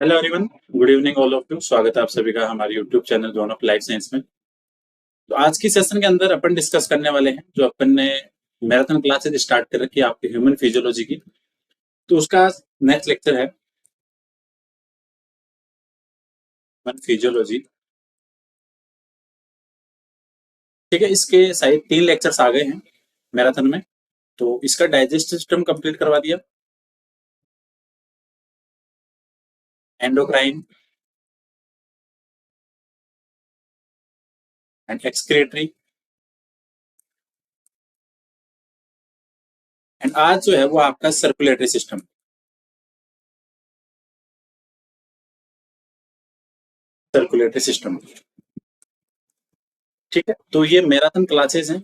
Hello everyone, good evening all of you. स्वागत है आप सभी का हमारे YouTube channel zone of life science में। तो आज की सेशन के अंदर अपन डिस्कस करने वाले हैं जो अपन ने मैराथन क्लासेज स्टार्ट कर रखी है आपके ह्यूमन फिजियोलॉजी की। तो उसका नेक्स्ट लेक्चर है ह्यूमन फिजियोलॉजी। ठीक है, इसके शायद 3 लेक्चर्स आ गए हैं मैराथन में। तो इसका डाइजेस्टिव सिस्टम कंप्लीट करवा दिया, एंडोक्राइन एंड एक्सक्रीटरी, एंड आज जो है वो आपका सर्कुलेटरी सिस्टम। सर्कुलेटरी सिस्टम, ठीक है। तो ये मैराथन क्लासेस हैं,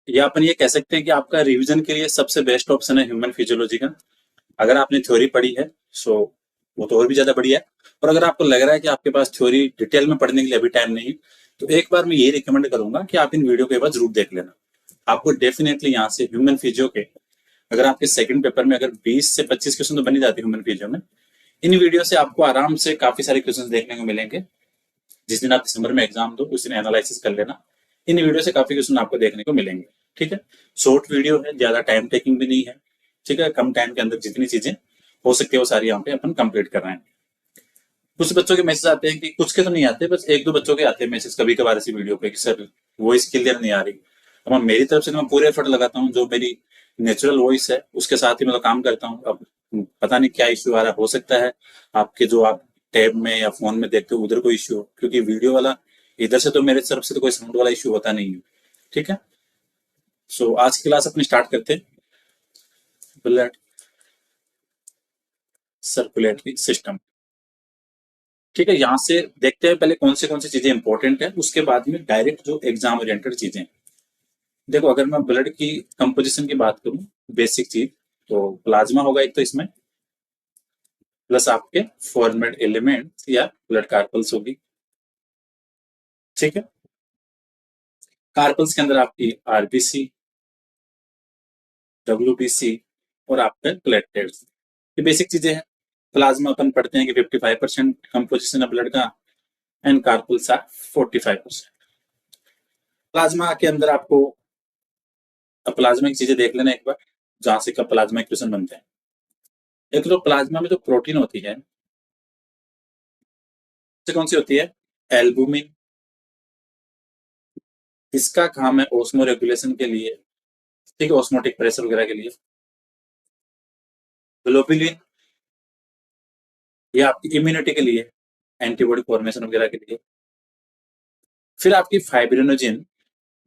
या अपन ये कह सकते हैं कि आपका रिवीजन के लिए सबसे बेस्ट ऑप्शन है ह्यूमन फिजियोलॉजी का। अगर आपने थ्योरी पढ़ी है सो वो तो और भी ज्यादा बढ़िया है। और अगर आपको लग रहा है कि आपके पास थ्योरी डिटेल में पढ़ने के लिए अभी टाइम नहीं है, तो एक बार मैं ये रिकमेंड करूंगा कि आप इन वीडियो को एक बार जरूर देख लेना। आपको डेफिनेटली यहाँ से ह्यूमन फिजियो के, अगर आपके सेकंड पेपर में अगर 20 से 25 क्वेश्चन तो बन ही जाते हैं ह्यूमन फिजियो में, इन वीडियो से आपको आराम से काफी सारे क्वेश्चन देखने को मिलेंगे। जिस दिन आप दिसंबर में एग्जाम दो उस दिन एनालिसिस कर लेना। इन वीडियो से काफी क्वेश्चन आपको देखने को मिलेंगे। ठीक है, शॉर्ट वीडियो है, ज्यादा टाइम टेकिंग भी नहीं है। ठीक है, कम टाइम के अंदर जितनी चीजें हो सकती है वो सारी यहाँ पे अपन कंप्लीट कर रहे हैं। कुछ बच्चों के मैसेज आते हैं कि कुछ के तो नहीं आते, बस एक दो बच्चों के आते हैं मैसेज कभी कभार ऐसी वीडियो पे कि सर वॉइस क्लियर नहीं आ रही। अब मेरी तरफ से तो मैं पूरे एफर्ट लगाता हूँ, जो मेरी नेचुरल वॉइस है उसके साथ ही मैं तो काम करता हूँ। अब पता नहीं क्या इश्यू आ रहा है, हो सकता है आपके जो आप टैब में या फोन में देखते हो उधर कोई इश्यू हो, क्योंकि वीडियो वाला इधर से तो मेरे तरफ से तो कोई साउंड वाला इश्यू होता नहीं है। ठीक है, सो आज की क्लास अपनी स्टार्ट करते हैं। ब्लड सर्कुलेटरी सिस्टम, ठीक है। यहाँ से देखते हैं पहले कौन सी चीजें इंपॉर्टेंट है, उसके बाद में डायरेक्ट जो एग्जाम ओरिएंटेड चीजें। देखो, अगर मैं ब्लड की कंपोजिशन की बात करूं, बेसिक चीज, तो प्लाज्मा होगा एक तो इसमें, प्लस आपके फॉर्मेट एलिमेंट या ब्लड कार्पल्स होगी। ठीक है, कार्पल्स के अंदर आपकी आरबीसी, डब्ल्यूबीसी और आपके प्लेटलेट्स, ये बेसिक चीजें हैं। प्लाज्मा अपन पढ़ते हैं कि 55% कंपोजिशन है ब्लड का, एंड कार्पल्स आर 45%। प्लाज्मा के अंदर आपको, अब प्लाज्मा की चीजें देख लेना एक बार, जहां से कब प्लाज्मा क्वेश्चन बनते हैं। एक तो प्लाज्मा में जो प्रोटीन होती है, कौन सी होती है, एल्बुमिन। इसका काम है ओस्मो रेगुलेशन के लिए, ठीक है, ऑस्मोटिक प्रेशर वगैरह के लिए। ग्लोबुलिन, ये आपकी इम्यूनिटी के लिए, एंटीबॉडी फॉर्मेशन वगैरह के लिए। फिर आपकी fibrinogen,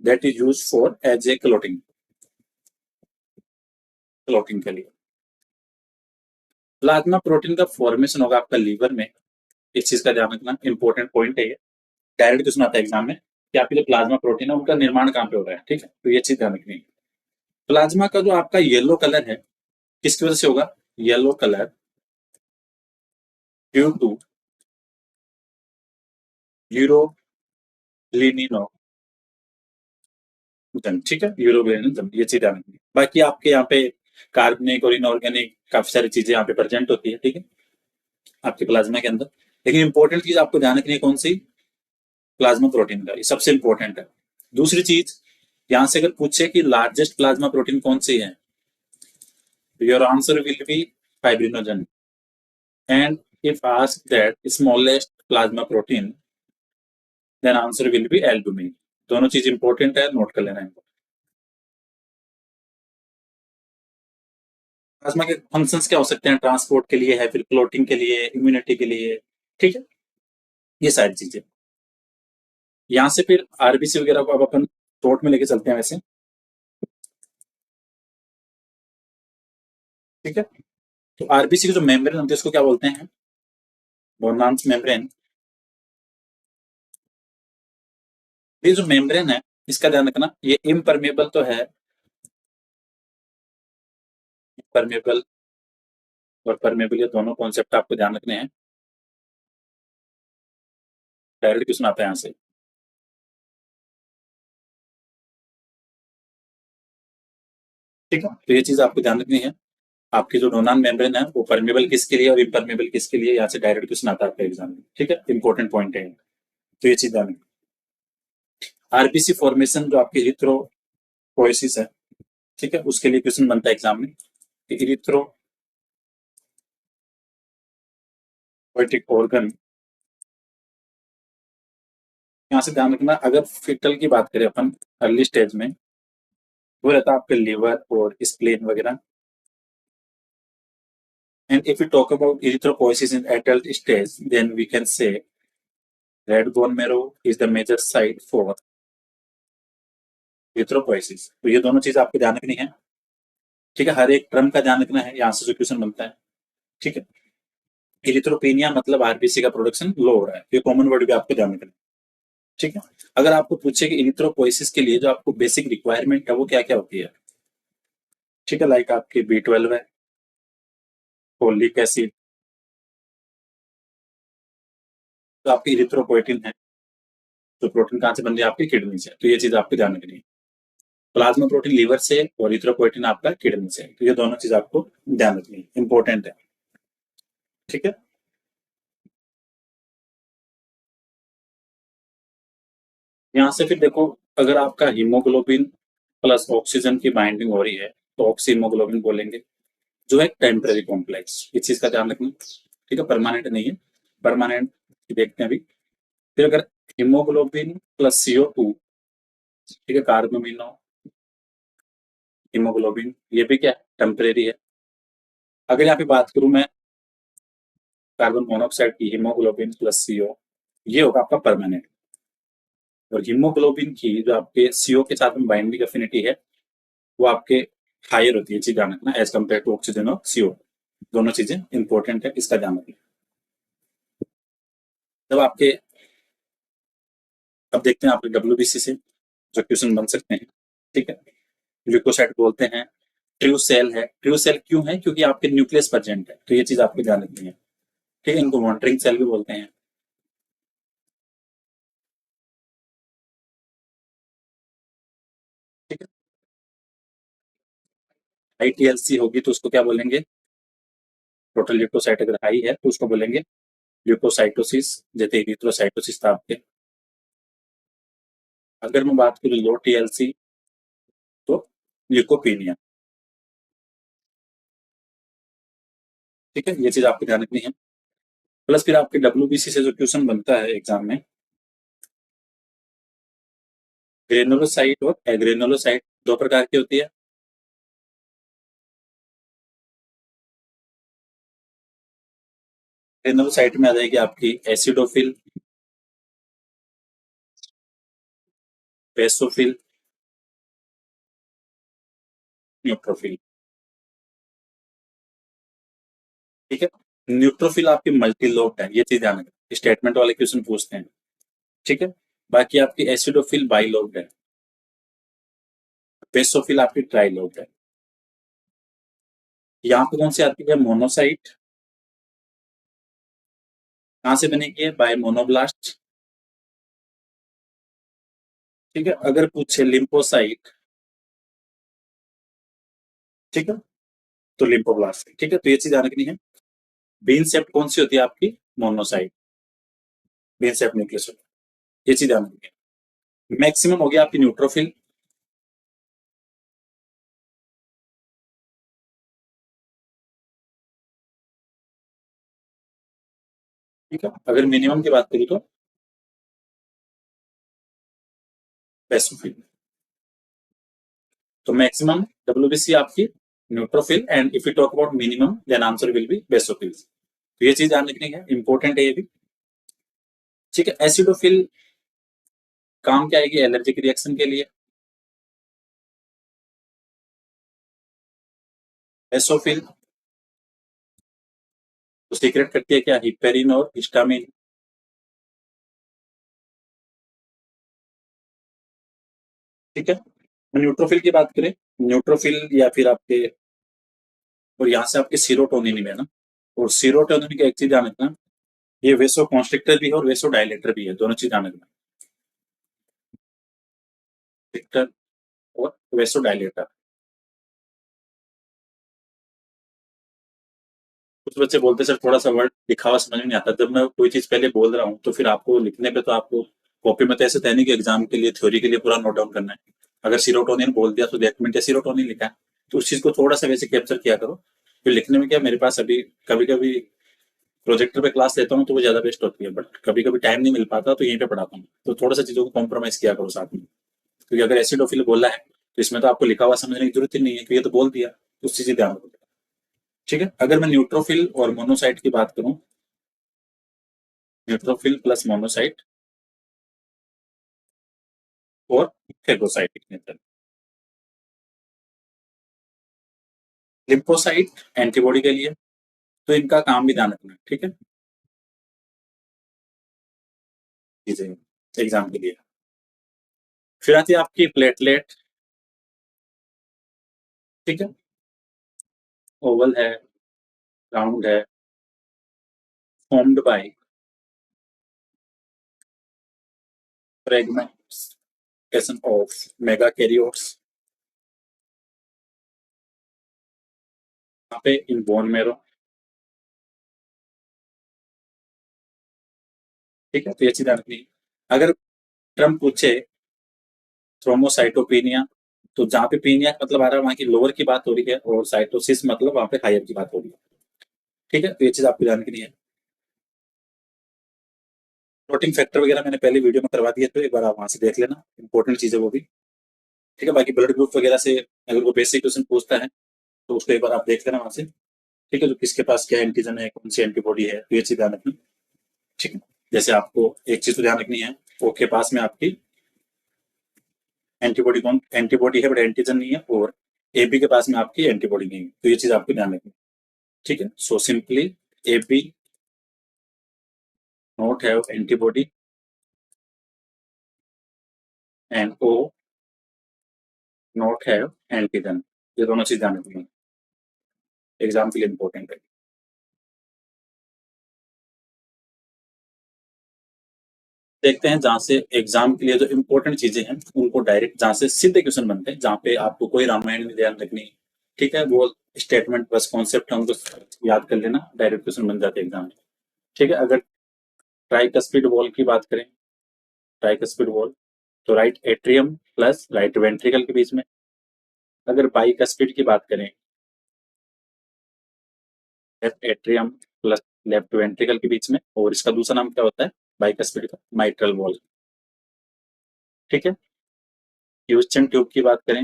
that is use for as a clotting, clotting के लिए। प्लाज्मा प्रोटीन का फॉर्मेशन होगा आपका लीवर में। इस चीज का ध्यान रखना, इंपॉर्टेंट पॉइंट है ये। डायरेक्ट क्वेश्चन आता है एग्जाम में कि आपके जो प्लाज्मा प्रोटीन है उनका निर्माण कहाँ पे हो रहा है। ठीक है, तो ये चीज ध्यान रखनी है। प्लाज्मा का जो आपका येलो कलर है, किसकी वजह से होगा, येलो कलर ड्यू टू यूरोलिनिनो, ठीक है, यूरोलिनिज्म, ये चीज ध्यान रखनी है। बाकी आपके यहाँ पे कार्बनिक और इनऑर्गेनिक काफी सारी चीजें यहाँ पे प्रेजेंट होती है। ठीक है, आपके प्लाज्मा के अंदर। लेकिन इंपॉर्टेंट चीज आपको ध्यान रखनी है कौन सी, प्लाज्मा प्रोटीन का, ये सबसे इंपॉर्टेंट है। दूसरी चीज, यहां से अगर पूछे कि लार्जेस्ट प्लाज्मा प्रोटीन कौन सी है, your answer will be fibrinogen. And if ask that smallest plasma protein, then answer will be albumin. दोनों चीज इंपॉर्टेंट है, नोट कर लेना है। प्लाज्मा के फंक्शंस क्या हो सकते हैं, ट्रांसपोर्ट के लिए है, फिर क्लोटिंग के लिए, इम्यूनिटी के लिए। ठीक है, ये सारी चीजें। यहाँ से फिर आरबीसी वगैरह को अब अपन शॉर्ट में लेके चलते हैं वैसे। ठीक है, तो आरबीसी की जो मेम्ब्रेन होती है उसको क्या बोलते हैं, बोनांस मेम्ब्रेन। ये जो मेम्ब्रेन है इसका ध्यान रखना, ये इम्परमेबल तो है, परमेबल और परमेबल, ये दोनों कॉन्सेप्ट आपको ध्यान रखने हैं। डायरेक्ट क्वेश्चन आता है यहाँ से। ठीक है, तो ये चीज आपको ध्यान रखनी है। आपकी जो डोनान मेम्ब्रेन है वो परमेबल किसके लिए और इम्परमेबल किसके लिए, यहाँ से डायरेक्ट क्वेश्चन आता है आपके एग्जाम में। ठीक है, इंपॉर्टेंट पॉइंट है, तो ये चीज ध्यान। आरबीसी फॉर्मेशन जो आपकी इरिथ्रोपोइसिस है, ठीक है, उसके लिए क्वेश्चन बनता है एग्जाम में कि इरिथ्रोपोइटिक ऑर्गन, यहाँ से ध्यान रखना अगर फिटल की बात करें अपन अर्ली स्टेज में, वो रहता है आपके लिवर और स्प्लेन वगैरह। And if you talk about erythropoiesis in adult stage, then we can say red bone marrow is the major site for erythropoiesis। तो ये दोनों चीज आपको ध्यान रखनी है। ठीक है, हर एक टर्म का ध्यान रखना है, यहाँ से जो क्वेश्चन बनता है। ठीक है, इरिथ्रोपेनिया मतलब आरबीसी का प्रोडक्शन लो हो रहा है, ये कॉमन वर्ड भी आपको ध्यान रखना है। ठीक है, अगर आपको पूछे कि इरिथ्रोपोइसिस के लिए जो आपको बेसिक रिक्वायरमेंट है वो क्या क्या होती है, ठीक है, लाइक आपकी B12 है, फोलिक एसिड, तो आपकी इरिथ्रोपोइटिन है, तो प्रोटीन कहाँ से बन रही है आपकी किडनी से, तो ये चीज आपको ध्यान रखनी है। प्लाज्मा प्रोटीन लीवर से और इरिथ्रोपोइटिन आपका किडनी से, तो ये दोनों चीज आपको ध्यान रखनी है, इंपॉर्टेंट है। ठीक है, यहाँ से फिर देखो, अगर आपका हीमोग्लोबिन प्लस ऑक्सीजन की बाइंडिंग हो रही है तो ऑक्सी हीमोग्लोबिन बोलेंगे, जो है टेम्परेरी कॉम्प्लेक्स, इस चीज का ध्यान रखना। ठीक है, परमानेंट नहीं है, परमानेंट देखते हैं अभी। फिर अगर हीमोग्लोबिन प्लस CO2, ठीक है, कार्बोमिनो हीमोग्लोबिन, ये भी क्या है, टेम्परेरी है। अगर यहाँ पे बात करूं मैं कार्बन मोनोऑक्साइड की, हीमोग्लोबिन प्लस CO, ये होगा आपका परमानेंट। और हीमोग्लोबिन की जो आपके CO के साथ में बाइंडिंग एफिनिटी है वो आपके हायर होती है, चीज ध्यान रखना, एज कम्पेयर टू ऑक्सीजन और CO। दोनों चीजें इंपॉर्टेंट है, इसका ध्यान रखना। जब आपके, अब देखते हैं आपके WBC से जो क्वेश्चन बन सकते हैं। ठीक है, ल्यूकोसाइट बोलते हैं, ट्रू सेल है, ट्रू सेल क्यों है, क्योंकि आपके न्यूक्लियस प्रेजेंट है, तो ये चीज आपको ध्यान रखनी है। ठीक है, इनको मॉनिटरिंग सेल भी बोलते हैं। ठीक है, ITLC होगी तो उसको क्या बोलेंगे, टोटल ल्यूकोसाइट अगर हाई है तो उसको बोलेंगे ल्यूकोसाइटोसिस, जैसे इरिथ्रोसाइटोसिस था आपके। अगर मैं बात करूँ लो TLC तो ल्यूकोपीनिया। ठीक है, ये चीज आपको ध्यान रखनी है। प्लस फिर आपके WBC से जो क्वेश्चन बनता है एग्जाम में, ग्रेनुलोसाइट और एग्रेनुलोसाइट दो प्रकार की होती है। ग्रेनुलोसाइट में आ जाएगी आपकी एसिडोफिल, बेसोफिल, न्यूट्रोफिल। ठीक है, न्यूट्रोफिल आपकी मल्टी लोब्ड है, ये चीज ध्यान रखना, स्टेटमेंट वाले क्वेश्चन पूछते हैं। ठीक है, बाकी आपकी एसिडोफिल बाई लोब्ड है, बेसोफिल आपकी ट्राई लोब्ड है। यहाँ पे कौन सी आती है, मोनोसाइट, कहाँ से बनेगी है, बाय मोनोब्लास्ट। ठीक है, अगर पूछे लिम्फोसाइट, ठीक है, तो लिम्फोब्लास्ट। ठीक है, तो ये चीज ध्यान रखनी है। बीन सेप्ट कौन सी होती है आपकी, मोनोसाइट, बीन सेप्ट न्यूक्लियस होती है, ये चीज ध्यान रखनी है। मैक्सिमम हो गया आपकी न्यूट्रोफिल। ठीक है, अगर मिनिमम की बात करूँ तो बेसोफिल। तो मैक्सिमम WBC आपकी neutrophil, and if you talk about minimum then answer will be basophil. तो ये चीज ध्यान रखनी है, इंपॉर्टेंट है ये भी। ठीक है, एसिडोफिल काम क्या आएगी, एलर्जिक रिएक्शन के लिए। बेसोफिल तो सीक्रेट करती है क्या, हिपेरिन और हिस्टामिन। ठीक है, न्यूट्रोफिल की बात करें, न्यूट्रोफिल या फिर आपके, और यहाँ से आपके सीरोटोनिन भी है ना, और सीरोटोनिन की एक चीज ध्यान रखना, ये वेसो कॉन्स्ट्रिक्टर भी है और वेसो डायलेटर भी है, दोनों चीज ध्यान रखना, कॉन्स्ट्रिक्टर और वेसो डायलेटर। कुछ बच्चे बोलते सर थोड़ा सा वर्ड लिखा हुआ समझ में नहीं आता। जब मैं कोई चीज पहले बोल रहा हूँ तो फिर आपको लिखने पे तो आपको कॉपी में तो ऐसे तय नहीं कि एग्जाम के लिए थ्योरी के लिए पूरा नोट डाउन करना है। अगर सीरोटोनिन बोल दिया तो 1 मिनट या सीरोटोनिन लिखा है, तो उस चीज को थोड़ा सा वैसे कैप्चर किया करो। फिर लिखने में क्या, मेरे पास अभी कभी कभी प्रोजेक्टर पे क्लास लेता हूँ तो वो ज्यादा बेस्ट होती है, बट कभी कभी टाइम नहीं मिल पाता तो यहीं पे पढ़ाता हूँ, तो थोड़ा सा चीजों को कॉम्प्रोमाइज किया करो साथ में। क्योंकि अगर एसिडोफिल बोला है तो इसमें तो आपको लिखा हुआ समझने की जरूरत ही नहीं है, क्योंकि ये तो बोल दिया, तो उस चीज ध्यान रखो। ठीक है, अगर मैं न्यूट्रोफिल और मोनोसाइट की बात करूं, न्यूट्रोफिल प्लस मोनोसाइट और फेगोसाइटिक नेचर। लिम्फोसाइट एंटीबॉडी के लिए, तो इनका काम भी ध्यान रखना है, ठीक है। जी जी, एग्जाम के लिए। फिर आती है आपकी प्लेटलेट। ठीक है, ओवल है, राउंड है, formed by fragmentation of mega karyotes. यहाँ पे इन बोन मेरो। ठीक है, तो ये चीज ध्यान रखनी है। अगर ट्रम्प पूछे थ्रोमोसाइटोपिनिया, तो जहाँ पे पीनिया मतलब आ रहा है वहां की लोअर की बात हो रही है, और साइटोसिस मतलब वहां पे हायर की बात हो रही है। ठीक है, तो ये चीज आपको ध्यान रखनी है। प्रोटीन फैक्टर वगैरह मैंने पहले वीडियो में करवा दिए, तो एक बार आप वहां से देख लेना, इंपॉर्टेंट चीज है वो भी। ठीक है, बाकी ब्लड ग्रुप वगैरह से अगर वो बेसिक क्वेश्चन पूछता है तो उसको एक बार आप देख लेना वहां से। ठीक है, तो किसके पास क्या एंटीजन है, कौन सी एंटीबॉडी है, तो ये चीज ध्यान रखनी। ठीक है, जैसे आपको एक चीज तो ध्यान रखनी है, ओ के पास में आपकी एंटीबॉडी कौन एंटीबॉडी है बट एंटीजन नहीं है, और ए बी के पास में आपकी एंटीबॉडी नहीं है, तो ये चीज आपको ध्यान रखनी। ठीक है, so simply A B not have antibody and O not have antigen, ये दोनों चीज ध्यान रखनी है, एग्जाम के लिए इंपॉर्टेंट है। देखते हैं जहां से एग्जाम के लिए जो इंपॉर्टेंट चीजें हैं उनको डायरेक्ट, जहां से सीधे क्वेश्चन बनते हैं, जहां पे आपको कोई रामायण नहीं ध्यान रखनी। ठीक है, वो स्टेटमेंट बस कॉन्सेप्ट है उनको याद कर लेना, डायरेक्ट क्वेश्चन बन जाते हैं एग्जाम में। ठीक है, अगर ट्राइकस्पिड वॉल की बात करें, ट्राइकस्पिड वॉल, तो right atrium plus right ventricle के बीच में। अगर बाइकस्पिड की बात करें, left atrium plus left ventricle के बीच में, और इसका दूसरा नाम क्या होता है बाइकस्पिड का, माइट्रल वॉल। ठीक है, ह्यूस्टन ट्यूब की बात करें,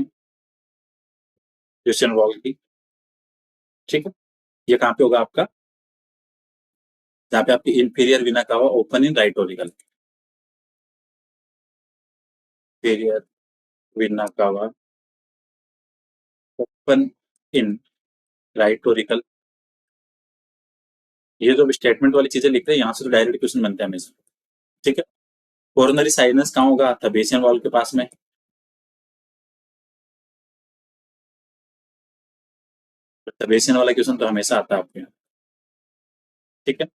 ह्यूस्टन वॉल की। ठीक है, ये कहाँ पे होगा आपका, जहाँ पे आपकी इंफीरियर विना कावा open in right Oracle, inferior विना कावा ओपन इन राइट ओरिकल। ये जो स्टेटमेंट वाली चीजें लिख रहे हैं यहाँ से तो डायरेक्ट क्वेश्चन बनते हैं हमेशा। ठीक है, कोरोनरी साइनस कहाँ होगा, थबेसियन वॉल के पास में। थबेसियन वाला क्वेश्चन तो हमेशा आता है आपके यहाँ। ठीक है,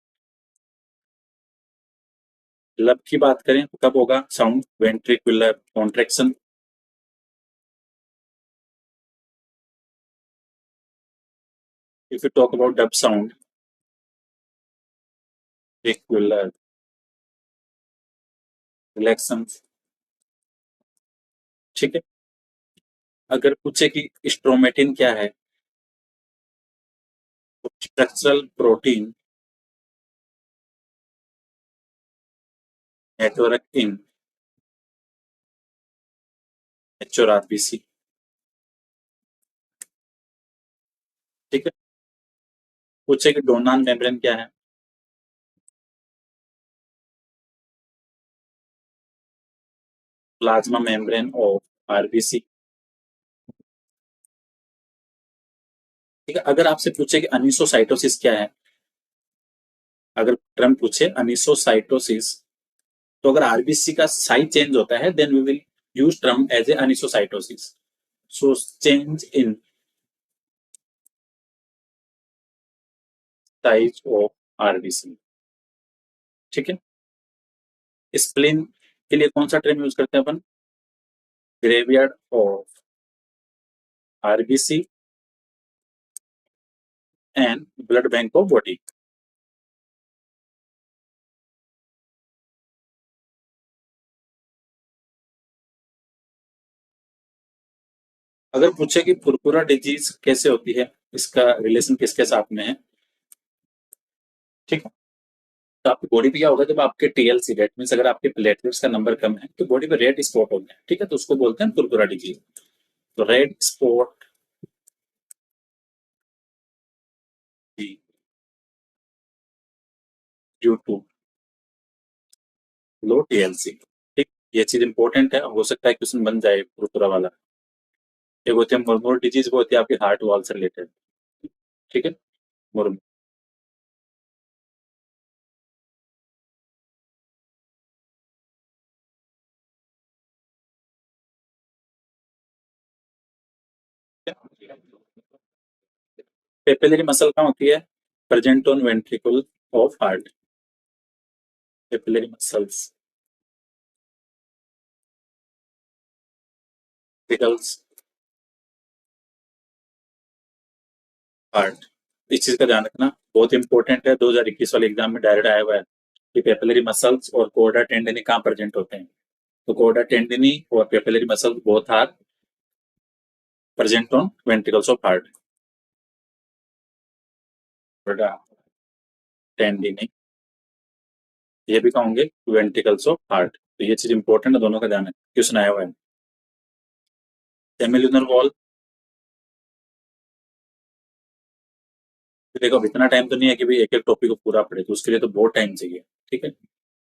लब की बात करें तो कब होगा sound, ventricular contraction. If you talk about dub sound, ventricular relaxin. ठीक है, अगर पूछे कि स्ट्रोमेटिन क्या है, तो स्ट्रक्चरल प्रोटीन नेटवर्क इन एच और आरबीसी। ठीक है, पूछे कि डोनान मेम्ब्रेन क्या है, प्लाज्मा मेम्ब्रेन ऑफ आरबीसी। ठीक है, अगर आपसे पूछे कि अनिसोसाइटोसिस क्या है, अगर टर्म पूछे अनिसोसाइटोसिस, तो अगर आरबीसी का साइज चेंज होता है then we will use term as a anisocytosis. So change in size of RBC. ठीक है, स्प्लीन के लिए कौन सा टर्म यूज करते हैं अपन, graveyard of RBC and blood bank of body. अगर पूछे कि पुरपुरा डिजीज कैसे होती है, इसका रिलेशन किसके साथ में है, ठीक है, तो आपकी बॉडी पे क्या होगा, जब आपके टीएलसी रेट मीन अगर आपके प्लेटलेट्स का नंबर कम है तो बॉडी पे रेड स्पॉट होते हैं, ठीक है, तो उसको बोलते हैं पुरपुरा डिजीज। तो red spot due to low TLC, ठीक, ये चीज इंपॉर्टेंट है, हो सकता है क्वेश्चन बन जाए पुरपुरा वाला। एक होती है मुरमुर डिजीज, वो होती है आपके हार्ट वॉल से रिलेटेड, ठीक है, मुरमुर। पेपिलरी मसल कहाँ होती है, present on ventricle of heart, papillary muscles ventricles heart. इस चीज का ध्यान रखना बहुत इंपॉर्टेंट है, 2021 वाले एग्जाम में डायरेक्ट आया हुआ है कि पेपिलरी मसल्स और कोडा टेंडनी कहाँ प्रेजेंट होते हैं, तो कोडा टेंडनी और papillary muscles both are present on ventricles of heart. कोडा टेंडनी ये भी कहोगे वेंट्रिकल्स ऑफ हार्ट, तो ये चीज इंपॉर्टेंट है, दोनों का ध्यान है, क्वेश्चन आया हुआ है। सेमिल्यूनर वॉल, देखो अब इतना टाइम तो नहीं है कि भाई एक एक टॉपिक को पूरा पढ़े, तो उसके लिए तो बहुत टाइम चाहिए, ठीक है,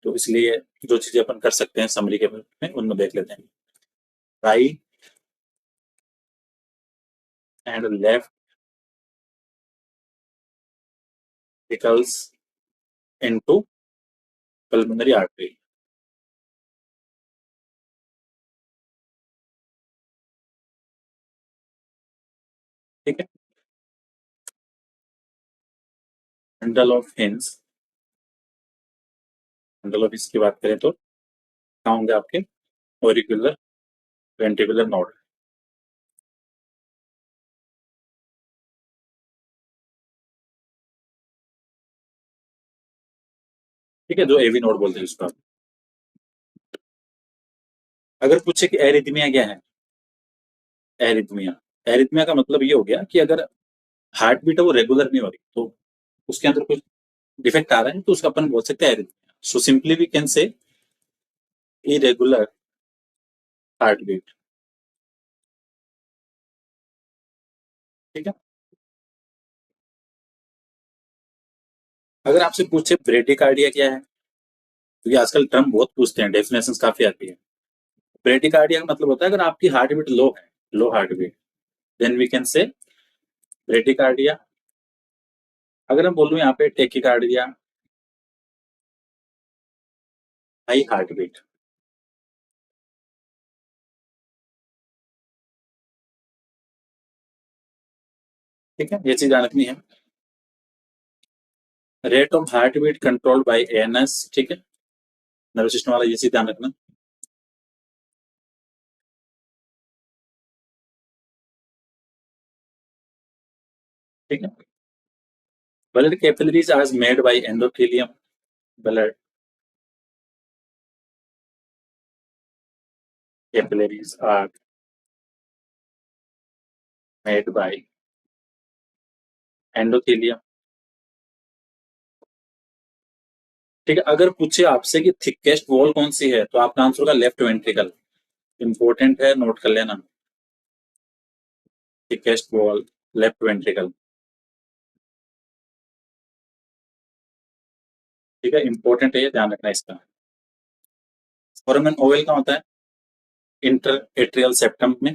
तो इसलिए जो चीजें अपन कर सकते हैं समरी के में उनमें देख लेते हैं। Right and left ventricles into pulmonary artery, ठीक है। Bundle of hints, bundle of hints की बात करें तो क्या होंगे आपके ऑरिकुलर वेंट्रिकुलर नोड, ठीक है, जो एवी नोड बोलते हैं उसका। अगर पूछे कि एरिथमिया क्या है, एरिथमिया, एरिथमिया का मतलब ये हो गया कि अगर हार्ट बीट है वो रेगुलर नहीं हो रही, तो उसके अंदर कुछ डिफेक्ट आ रहा है, तो उसका अपन बोल सकते हैं arrhythmia. So simply we can say irregular heart beat, ठीक है। अगर आपसे पूछे ब्रेडिकार्डिया क्या है, क्योंकि आजकल टर्म बहुत पूछते हैं, डेफिनेशन काफी आती है। ब्रेडिकार्डिया का मतलब होता है अगर आपकी हार्ट बीट लो है, low heart beat, then we can say bradycardia. अगर मैं बोलूं यहाँ पे टेकिकार्डिया, हाई हार्ट बीट, ठीक है, ये चीज ध्यान रखनी है। Rate of heart beat controlled by ANS, ठीक है, नर्वस सिस्टम वाला, ये चीज ध्यान रखना, ठीक है। Blood capillaries are made by endothelium, blood capillaries are made by endothelium, ठीक है। अगर पूछे आपसे कि थिकेस्ट वॉल कौन सी है, तो आपका आंसर होगा लेफ्ट वेंट्रिकल, इंपॉर्टेंट है, नोट कर लेना, थिकेस्ट वॉल लेफ्ट वेंट्रिकल, ठीक है, इंपॉर्टेंट है, ये ध्यान रखना इसका। फोरामेन ओवल का होता है इंटर एट्रियल सेप्टम में,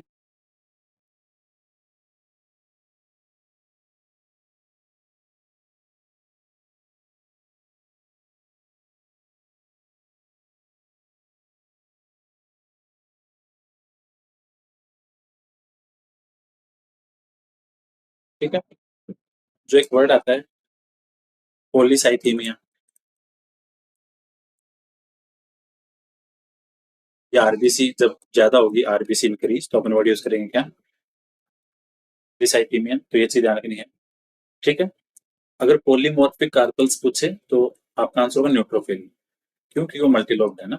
ठीक है। जो एक वर्ड आता है पॉलीसाइथीमिया, या आरबीसी जब ज्यादा होगी, आरबीसी इंक्रीज, तो अपन वर्ड यूज करेंगे क्या, पॉलीसाइथीमिया, तो ये चीज ध्यान रखनी है, ठीक है। अगर पॉलीमॉर्फिक कार्पल्स पूछे तो आपका आंसर होगा न्यूट्रोफिल। क्यों? क्योंकि वो मल्टीलोब्ड है ना।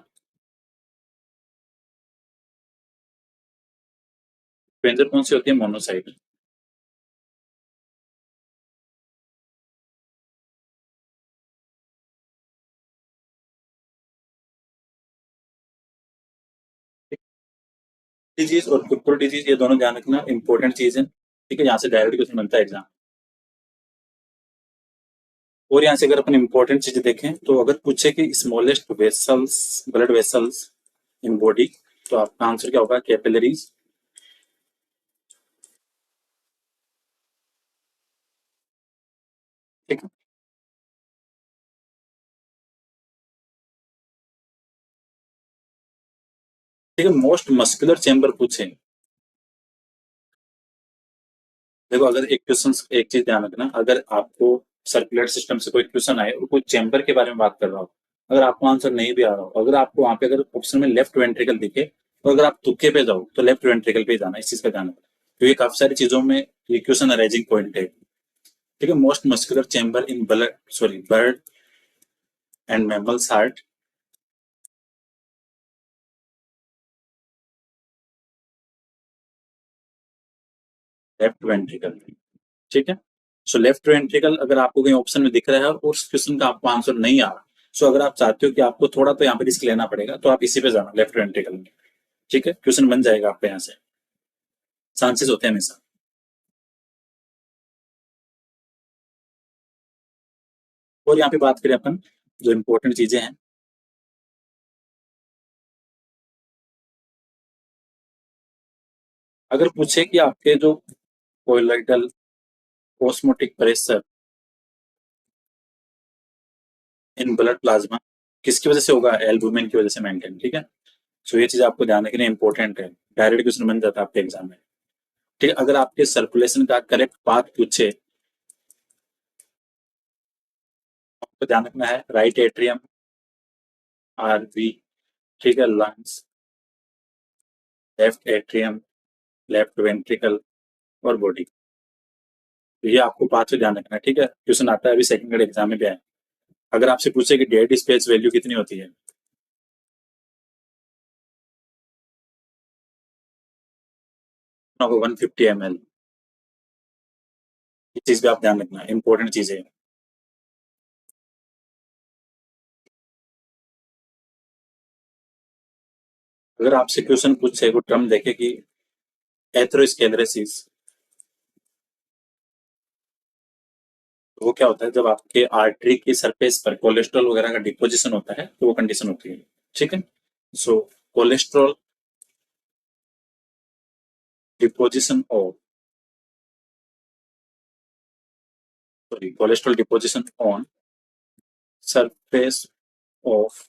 स्ट्रेंजर कौन सी होती है? मोनोसाइट। डिजीज और कुकुर डिजीज ये दोनों ध्यान रखना, इंपॉर्टेंट चीज है। ठीक है, यहाँ से डायरेक्ट क्वेश्चन बनता है एग्जाम। और यहाँ से अगर अपन इंपॉर्टेंट चीजें देखें तो अगर पूछे कि smallest vessels, blood vessels in body, तो आपका आंसर क्या होगा? कैपिलरीज। ठीक है। ठीक है, मोस्ट मस्कुलर चेंबर पूछे। देखो, अगर एक क्वेश्चन, एक चीज ध्यान रखना, अगर आपको सर्कुलर सिस्टम से कोई क्वेश्चन आए और कोई चेंबर के बारे में बात कर रहा हो, अगर आपको आंसर नहीं भी आ रहा हो, अगर आपको वहां पे अगर ऑप्शन में लेफ्ट वेंट्रिकल दिखे, तो अगर आप तुक्के पे जाओ तो लेफ्ट वेंट्रिकल पे जाना, इस चीज का ध्यान रखना, क्योंकि काफी सारी चीजों में ये क्वेश्चन अराइजिंग पॉइंट है। ठीक है, most muscular chamber in blood, sorry, bird and mammals heart. Left ventricle. ठीक है। सो लेफ्ट वेंट्रिकल अगर आपको कहीं ऑप्शन में दिख रहा है और उस क्वेश्चन का आपको आंसर नहीं आ रहा, सो अगर आप चाहते हो कि आपको थोड़ा तो यहाँ पे रिस्क लेना पड़ेगा, तो आप इसी पे जाना, लेफ्ट वेंट्रिकल में। ठीक है, क्वेश्चन बन जाएगा आपके यहाँ से, चांसेस होते हैं हमेशा। और यहाँ पे बात करें अपन, जो इंपॉर्टेंट चीजें हैं, अगर पूछे कि आपके जो colloidal osmotic pressure in blood plasma किसकी वजह से होगा? एल्बुमिन की वजह से मेंटेन। ठीक है, सो ये चीज आपको ध्यान रखनी इंपॉर्टेंट है, डायरेक्ट क्वेश्चन बन जाता है आपके एग्जाम में। ठीक है, अगर आपके सर्कुलेशन का करेक्ट पाथ पूछे, आपको ध्यान रखना है राइट एट्रियम, आरबी, ठीक है, lungs, left atrium, left ventricle और बॉडी। तो ये आपको पाथ से ध्यान रखना है। ठीक है, क्वेश्चन आता है, अभी सेकंड ग्रेड एग्जाम में भी आया। अगर आपसे पूछे कि डेड स्पेस वैल्यू कितनी होती है, तो 150 ml। इस चीज पे आप ध्यान रखना, इंपॉर्टेंट चीज है। अगर आपसे क्वेश्चन पूछे, वो टर्म देखे कि एथेरोस्क्लेरोसिस, तो वो क्या होता है? जब आपके आर्टरी की सरफेस पर कोलेस्ट्रॉल वगैरह का डिपोजिशन होता है, तो वो कंडीशन होती है। ठीक है, so cholesterol deposition of, sorry, cholesterol deposition on surface of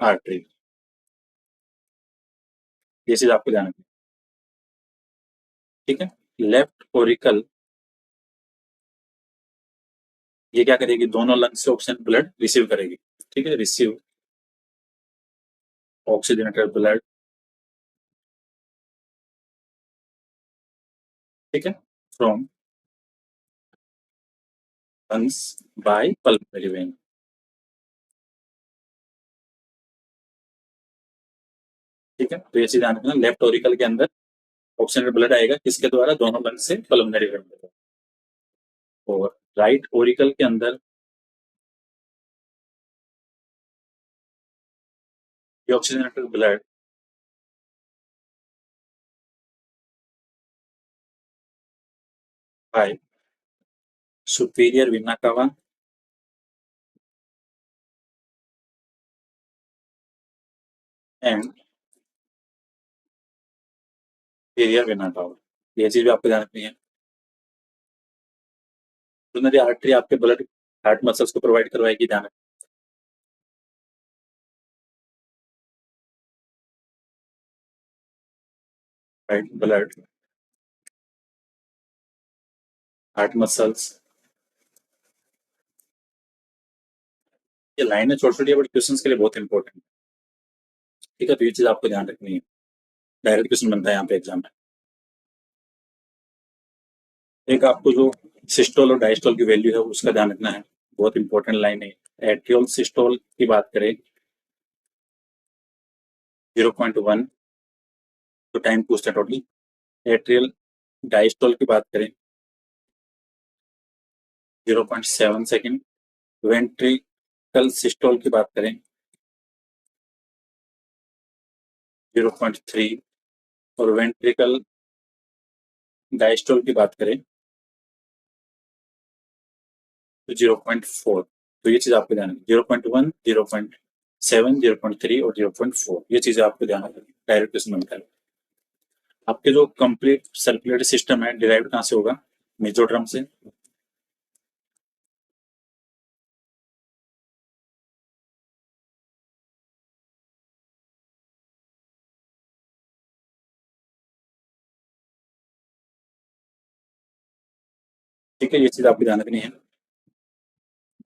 artery, ये चीज आपको ध्यान रखनी। ठीक है, लेफ्ट ओरिकल ये क्या करेगी? दोनों लंग से ऑक्सीजन ब्लड रिसीव करेगी। ठीक है, रिसीव ऑक्सीजनेटेड ब्लड। ठीक है, from lungs by pulmonary vein. ठीक है, तो ये चीज ध्यान रखना, लेफ्ट ओरिकल के अंदर ऑक्सीजनेटेड ब्लड आएगा, किसके द्वारा? दोनों लंग से पल्मोनरी वेन। और राइट ओरिकल के अंदर ये ऑक्सीजनेटेड ब्लड बाय सुपीरियर विना कावा एंड इंफीरियर वेना कावा। ये चीज भी आपको ध्यान रखनी है। कोरोनरी आर्टरी आपके ब्लड हार्ट मसल्स को प्रोवाइड करवाएगी, ध्यान रखना। राइट ब्लड हार्ट मसल्स, ये लाइन है छोटी छोटी है, बट क्वेश्चन के लिए बहुत इंपॉर्टेंट है। ठीक है, तो ये चीज आपको ध्यान रखनी है, डायरेक्ट क्वेश्चन बनता है यहाँ पे एग्जाम में। एक आपको जो सिस्टोल और डायस्टोल की वैल्यू है उसका ध्यान रखना है, बहुत इंपॉर्टेंट लाइन है। एट्रियोल सिस्टोल की बात करें 0.1 तो टाइम पूछता है टोटली। एट्रियल डायस्टोल की बात करें 0.7 सेकेंड। वेंट्रिकल सिस्टोल की बात करें 0.3 और वेंट्रिकल डायस्टोल की बात करें तो 0.4। तो ये चीज आपको ध्यान रखनी, 0.1, 0.7, 0.3 और 0.4, ये चीजें आपको ध्यान रखनी डायरेक्ट क्वेश्चन बनता है। आपके जो कंप्लीट सर्कुलेटरी सिस्टम है डिराइव कहाँ से होगा? मेसोड्रम से। ठीक है, ये चीज आपको ध्यान रखनी है।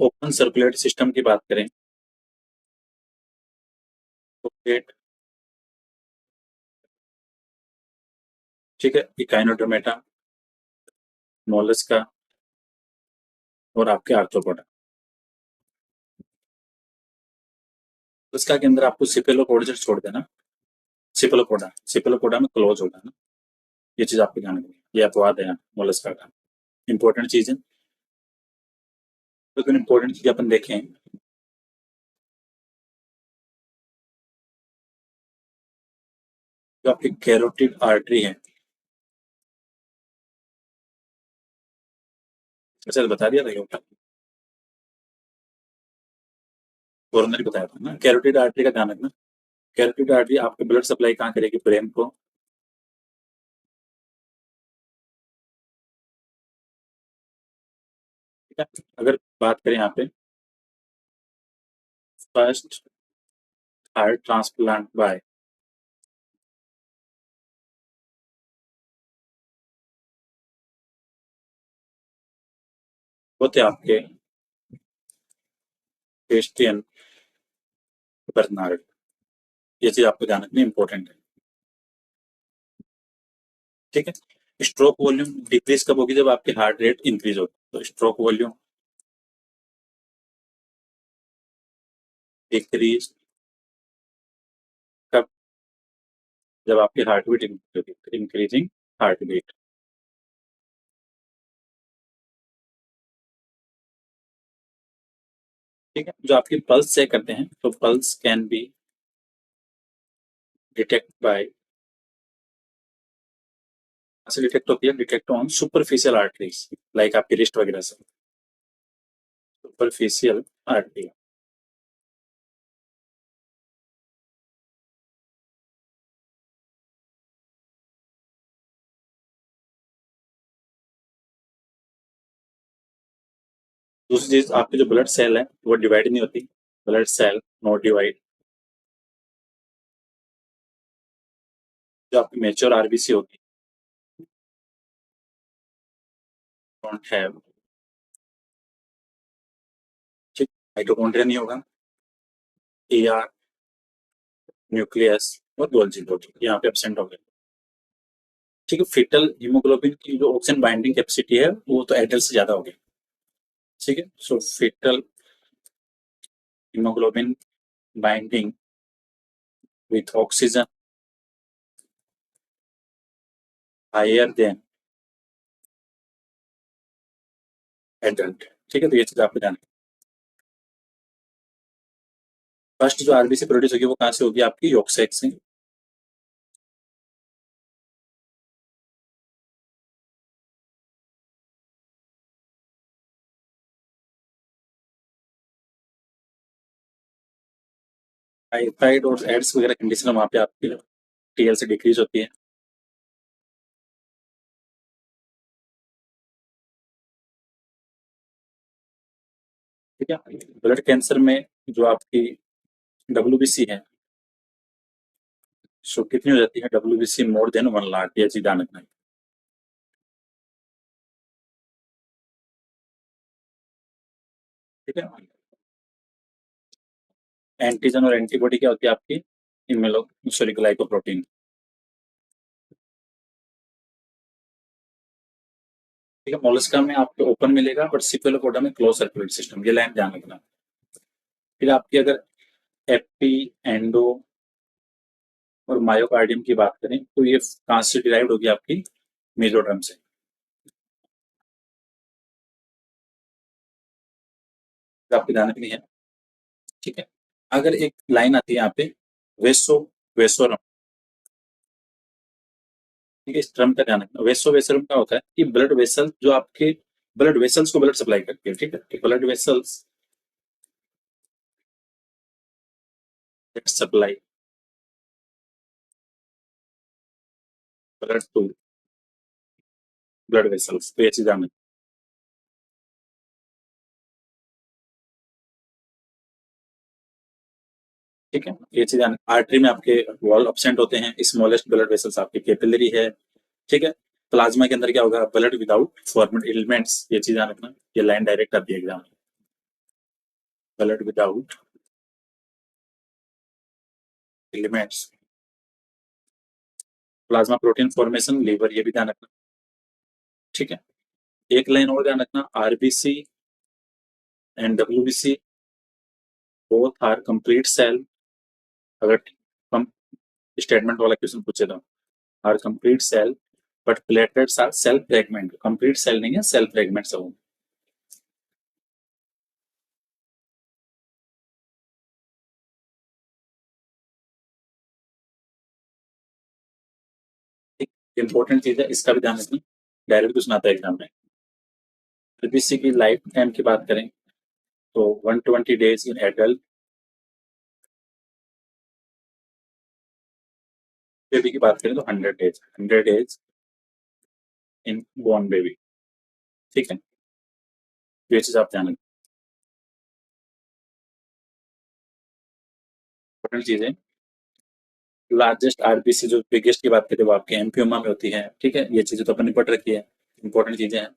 ओपन सर्कुलेटरी सिस्टम की बात करें तो पेट, ठीक है, इकाइनोडर्मेटा, मोलस्का और आपके आर्थ्रोपोडा। उसका के अंदर आपको सिपेलोपोडा छोड़ देना, सिपेलोपोडा, सिपेलोपोडा में क्लोज होगा ना, ये चीज आपको ध्यान रखनी है। ये अपवाद है मोलस्का का, इंपॉर्टेंट चीज है। तो इंपॉर्टेंट चीज अपन देखें, जो आपकी कैरोटिड आर्टरी है, अच्छा तो बता दिया था ये, कोरोनरी बताया था ना। कैरोटिड आर्टरी का ध्यान रखना, कैरोटिड आर्टरी आपके ब्लड सप्लाई कहाँ करेगी? ब्रेन को। ठीक है, अगर बात करें यहाँ पे फर्स्ट हार्ट ट्रांसप्लांट बाय, वो थे आपके क्रिस्टियन बर्नार्ड। ये चीज आपको ध्यान रखनी इंपॉर्टेंट है। ठीक है, स्ट्रोक वॉल्यूम डिक्रीज कब होगी? जब आपकी हार्ट रेट इंक्रीज होगी। तो स्ट्रोक वॉल्यूम डिक्रीज कब? जब आपकी हार्ट बीट इंक्रीज होगी, इंक्रीजिंग हार्ट बीट। ठीक है, जो आपकी पल्स चेक करते हैं तो pulse can be detect by, ऐसे डिटेक्ट होती है, detect on superficial arteries like आपकी रिस्ट वगैरह से, सुपरफिशियल आर्टरी। दूसरी चीज, आपके जो ब्लड सेल है वो डिवाइड नहीं होती, ब्लड सेल नॉट डिवाइड। जो आपकी मेच्योर आरबीसी होगी डोंट हैव, ठीक, माइटोकॉन्ड्रिया नहीं होगा, ए आर, न्यूक्लियस और गोल्जी प्रोटीन यहाँ पे एब्सेंट हो गए। ठीक है, फीटल हीमोग्लोबिन की जो ऑक्सीजन बाइंडिंग कैपेसिटी है वो तो एडल्ट से ज्यादा होगी। ठीक है, so fetal haemoglobin binding with oxygen higher than adult. ठीक है, तो ये चीज आपको ध्यान, फर्स्ट जो आरबीसी प्रोड्यूस होगी वो कहाँ से होगी? आपकी यॉर्क साइट से। टाइफाइड और एड्स वगैरह कंडीशन वहाँ पे आपकी टीएल से डिक्रीज होती है। ठीक है, ब्लड कैंसर में जो आपकी डब्ल्यूबीसी है, सो कितनी हो जाती है? डब्ल्यूबीसी मोर देन 1 लाख, ये चीज ध्यान रखना है। ठीक है, एंटीजन और एंटीबॉडी क्या होती है आपकी? Immuno sorry glycoprotein. ठीक है, मोलस्का में आपको ओपन मिलेगा बट सिफेलोपोडा में क्लोज सर्कुलेट सिस्टम, ये लाइन ध्यान रखना। फिर आपकी अगर एपी, एंडो और मायोकार्डियम की बात करें तो ये कहाँ से डिराइव होगी, आपकी मेसोडर्म से। तो आपकी ध्यान रखनी है। ठीक है, अगर एक लाइन आती है यहाँ पे वेसो वेसोरम, ठीक है, इस टर्म का ध्यान रखना। वेसो वेसोरम का होता है कि ब्लड वेसल जो आपके ब्लड वेसल्स को ब्लड सप्लाई करती है, ठीक है, तो blood vessels supply blood to blood vessels, तो ये चीज ध्यान रखना। ठीक है, ये चीज ध्यान, आर्टरी में आपके वॉल ऑब्सेंट होते हैं, स्मॉलेस्ट ब्लड वेसल्स आपकी कैपिलरी है। ठीक है, प्लाज्मा के अंदर क्या होगा, ब्लड विदाउट फॉर्मेड एलिमेंट्स, ये चीज ध्यान रखना, ये लाइन डायरेक्ट आती है एग्जाम में, blood without elements, plasma protein formation liver, ये भी ध्यान रखना। ठीक है, एक लाइन और ध्यान रखना, RBC and WBC both are complete cell. अगर हम स्टेटमेंट वाला क्वेश्चन पूछे तो are complete cell but platelets are cell fragment, complete cell नहीं है, सेल फ्रेगमेंट सब। इंपॉर्टेंट चीज है, इसका भी ध्यान रखना, डायरेक्ट क्वेश्चन आता है एग्जाम में। आरबीसी की लाइफ टाइम की बात करें तो 120 डेज इन एडल्ट, बेबी की बात करें तो 100 days, 100 days in born baby. ठीक है, तो ये चीज आप ध्यान रखें, इंपॉर्टेंट चीज है। लार्जेस्ट आरबीसी जो बिगेस्ट की बात करें वो आपके एम्फियोमा में होती है। ठीक है, ये चीजें तो अपन ने पढ़ रखी है, इंपॉर्टेंट चीजें हैं।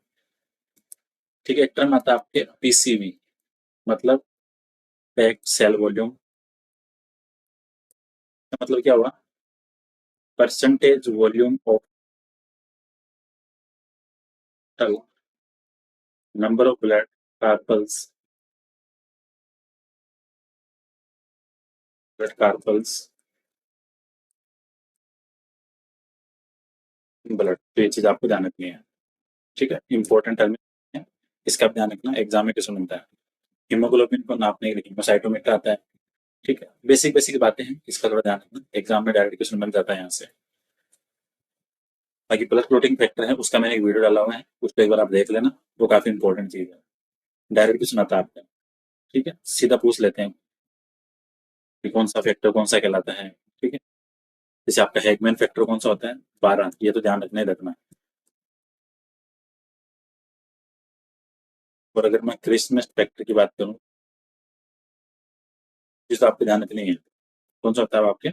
ठीक है, एक टर्म आता है आपके पीसीवी, मतलब पैक सेल वॉल्यूम, मतलब क्या हुआ, percentage volume of number of blood carpals, blood carpals blood, तो ये चीज आपको ध्यान रखनी है। ठीक है, इंपॉर्टेंट टर्म है, इसका भी ध्यान रखना, एग्जाम में क्वेश्चन बनता है। हीमोग्लोबिन को नापने के लिए हीमोसाइटोमीटर आता है। ठीक है, बेसिक बेसिक बातें हैं, इसका थोड़ा ध्यान रखना, एग्जाम में डायरेक्ट क्वेश्चन बन जाता है यहाँ से। बाकी ब्लड क्लोटिंग फैक्टर है, उसका मैंने एक वीडियो डाला हुआ है, उसको एक बार आप देख लेना, वो काफी इंपॉर्टेंट चीज है, डायरेक्ट क्वेश्चन आता है आपका। ठीक है, सीधा पूछ लेते हैं कि कौन सा फैक्टर कौन सा कहलाता है। ठीक है, जैसे आपका हैगमैन फैक्टर कौन सा होता है, 12, ये तो ध्यान रखना ही रखना। और अगर मैं क्रिसमस फैक्टर की बात करूँ, जिस तो आपको ध्यान रखनी है, कौन सा होता है आपके,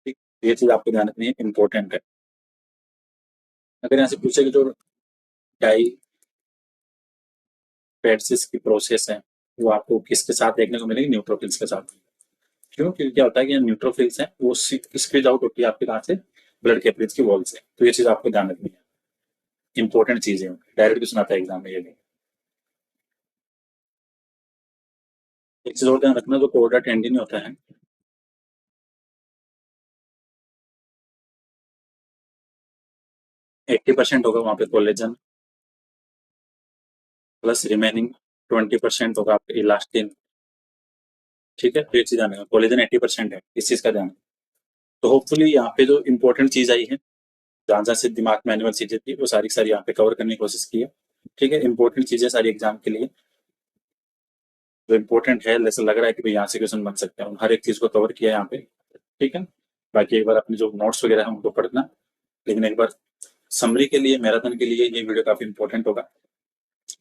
ठीक, ये चीज आपको ध्यान रखनी है, इंपॉर्टेंट है। अगर यहाँ से पूछे कि जो डाई पेप्सिस की प्रोसेस है वो आपको किसके साथ देखने को मिलेगी, न्यूट्रोफिल्स के साथ। क्यों, क्योंकि क्या होता है कि न्यूट्रोफिल्स हैं वो स्क्वीज आउट होती है आपके कहाँ से, ब्लड कैपिलरीज की वॉल से, तो ये चीज आपको ध्यान रखनी है, इंपॉर्टेंट चीज है, डायरेक्ट क्वेश्चन आता है एग्जाम में ये भी। एक चीज और ध्यान रखना, जो कोर्डा टेंडिन होता है 80% होगा वहाँ पे कोलेजन, प्लस रिमेनिंग 20% होगा आपका इलास्टिन। ठीक है, तो ये चीज ध्यान रखना, कोलेजन 80% है, इस चीज का ध्यान। तो होपफुली यहाँ पे जो इंपॉर्टेंट चीज आई है, जहाँ जहाँ से दिमाग में एनिमल चीजें थी वो सारी सारी यहाँ पे कवर करने की कोशिश की है। ठीक है, इंपॉर्टेंट चीजें सारी एग्जाम के लिए जो इंपॉर्टेंट है, जैसे लग रहा है कि भाई यहाँ से क्वेश्चन बन सकते हैं, हर एक चीज को कवर किया है यहाँ पे। ठीक है, बाकी एक बार अपने जो नोट्स वगैरह है उनको पढ़ना, लेकिन एक बार समरी के लिए, मैराथन के लिए ये वीडियो काफी इंपॉर्टेंट होगा।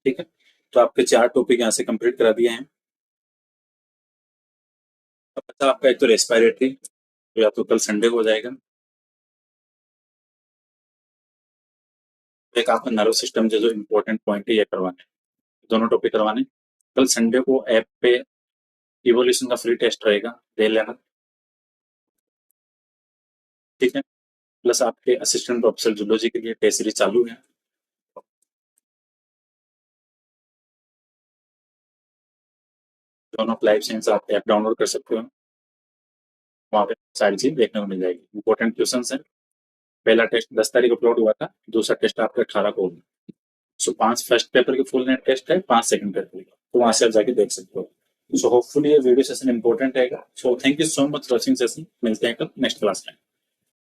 ठीक है, तो आपके 4 टॉपिक यहाँ से कंप्लीट करा दिए हैं। अब बचा आपका एक तो रेस्पिरेटरी, तो या तो कल संडे को हो जाएगा, एक आपका नर्व सिस्टम जो जो इंपॉर्टेंट पॉइंट है ये करवाने, दोनों टॉपिक करवाने। कल संडे को ऐप पे इवोल्यूशन का फ्री टेस्ट रहेगा, दे लेना। ठीक है, प्लस आपके असिस्टेंट प्रोफेसर जूलॉजी के लिए टेस्ट सीरीज चालू है। जॉन ऑफ लाइफ साइंस आप ऐप डाउनलोड कर सकते हो, वहाँ पे सारी चीज देखने को मिल जाएगी। इंपॉर्टेंट क्वेश्चन है। पहला टेस्ट 10 तारीख अपलोड हुआ था, दूसरा टेस्ट आपका 18 को होगा। सो 5 फर्स्ट पेपर के फुल नेट टेस्ट है, 5 सेकंड पेपर का, तो वहां से आप जाके देख सकते हो। सो होपफुली ये वीडियो सेशन इंपॉर्टेंट रहेगा। So thank you so much watching session. मिलते हैं कल नेक्स्ट क्लास में।